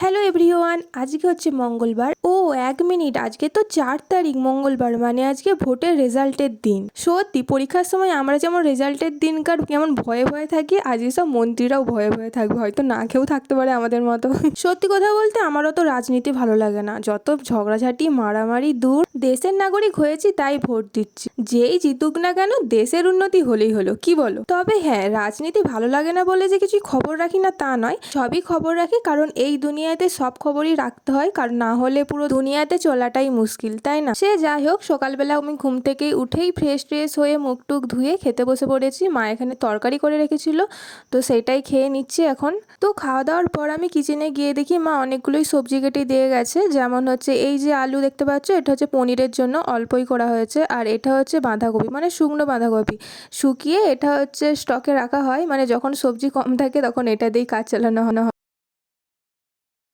Hello everyone, আজকে হচ্ছে মঙ্গলবার। ও এক মিনিট, আজকে তো 4 তারিখ মঙ্গলবার, মানে আজকে ভোটের রেজাল্টের দিন। সত্যি পরীক্ষার সময় আমরা যেমন রেজাল্টের দিনকার কেমন ভয়ে ভয়ে থাকি, আজকে সব মন্ত্রীরাও ভয়ে ভয়ে থাকবে, হয়তো না খেয়েও থাকতে পারে আমাদের মতো। সত্যি কথা বলতে আমারও তো রাজনীতি ভালো লাগে না, যত ঝগড়াঝাটি মারামারি দূর। দেশের নাগরিক হয়েছি তাই ভোট দিচ্ছি, যেই জিতুক না কেন দেশের উন্নতি হলেই হলো, কি বলো? তবে হ্যাঁ, রাজনীতি ভালো লাগে না বলে যে কিছু খবর রাখি না তা নয়, সবই খবর রাখি, কারণ এই দুনিয়াতে সব খবরই রাখতে হয়, কারণ না হলে পুরো দুনিয়াতে চলাটাই মুশকিল, তাই না? সে যাই হোক, সকালবেলা আমি ঘুম থেকে উঠেই ফ্রেশ ট্রেশ হয়ে মুখ টুক ধুয়ে খেতে বসে পড়েছি। মা এখানে তরকারি করে রেখেছিল, তো সেটাই খেয়ে নিচ্ছি এখন। তো খাওয়া দাওয়ার পর আমি কিচেনে গিয়ে দেখি মা অনেকগুলোই সবজি কেটে দিয়ে গেছে, যেমন হচ্ছে এই যে আলু দেখতে পাচ্ছ, এটা হচ্ছে পনিরের জন্য অল্পই করা হয়েছে, আর এটা হচ্ছে বাঁধাকপি, মানে শুকনো বাঁধাকপি শুকিয়ে, এটা হচ্ছে স্টকে রাখা হয়, মানে যখন সবজি কম থাকে তখন এটা দিয়েই কাজ চালানো হয়।